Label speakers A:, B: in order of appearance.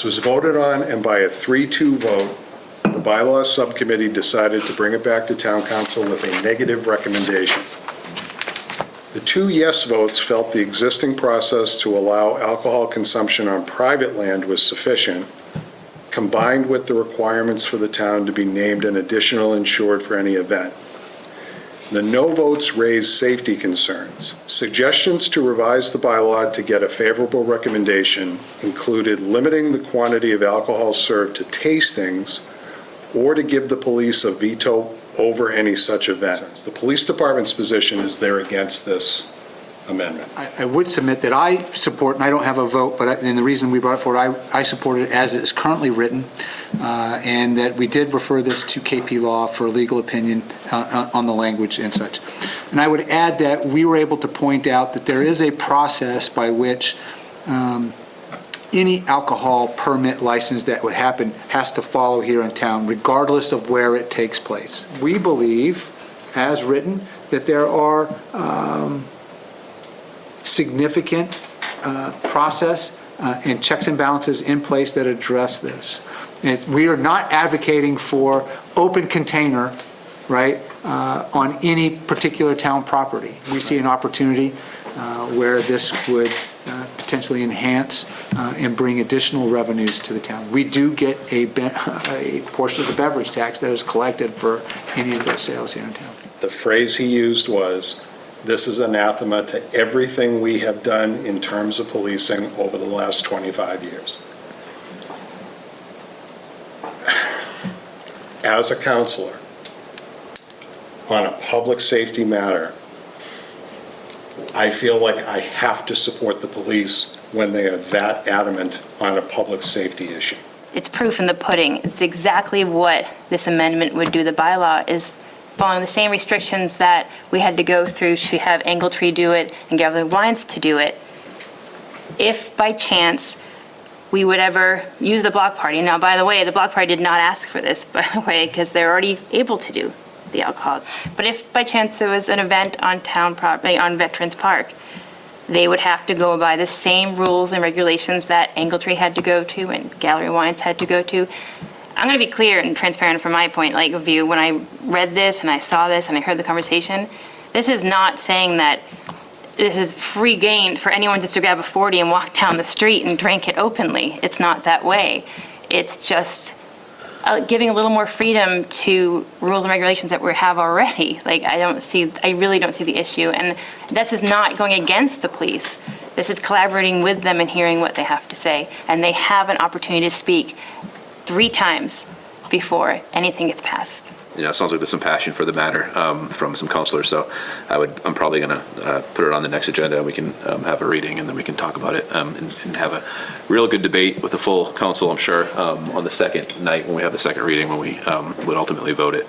A: was voted on, and by a 3-2 vote, the bylaws subcommittee decided to bring it back to town council with a negative recommendation. The 2 yes votes felt the existing process to allow alcohol consumption on private land was sufficient, combined with the requirements for the town to be named an additional insured for any event. The no votes raised safety concerns. Suggestions to revise the bylaw to get a favorable recommendation included limiting the quantity of alcohol served to tastings or to give the police a veto over any such event. The police department's position is they're against this amendment.
B: I would submit that I support, and I don't have a vote, and the reason we brought it forward, I support it as it is currently written, and that we did refer this to KP Law for legal opinion on the language and such. And I would add that we were able to point out that there is a process by which any alcohol permit license that would happen has to follow here in town, regardless of where it takes place. We believe, as written, that there are significant process and checks and balances in place that address this. We are not advocating for open container, right, on any particular town property. We see an opportunity where this would potentially enhance and bring additional revenues to the town. We do get a portion of the beverage tax that is collected for any of those sales here in town.
A: The phrase he used was, "This is anathema to everything we have done in terms of policing over the last 25 years." As a counselor, on a public safety matter, I feel like I have to support the police when they are that adamant on a public safety issue.
C: It's proof in the pudding. It's exactly what this amendment would do. The bylaw is following the same restrictions that we had to go through to have Angletree do it and Gathering Wines to do it. If by chance we would ever use the block party. Now, by the way, the block party did not ask for this, by the way, because they're already able to do the alcohol. But if by chance there was an event on town property, on Veterans Park, they would have to go by the same rules and regulations that Angletree had to go to and Gallery Wines had to go to. I'm going to be clear and transparent from my point of view. When I read this and I saw this and I heard the conversation, this is not saying that this is free game for anyone just to grab a 40 and walk down the street and drink it openly. It's not that way. It's just giving a little more freedom to rules and regulations that we have already. I really don't see the issue. And this is not going against the police. This is collaborating with them and hearing what they have to say. And they have an opportunity to speak 3 times before anything gets passed.
D: You know, it sounds like there's some passion for the matter from some counselors. So I'm probably going to put it on the next agenda, and we can have a reading, and then we can talk about it and have a real good debate with the full council, I'm sure, on the second night when we have the second reading, when we would ultimately vote it.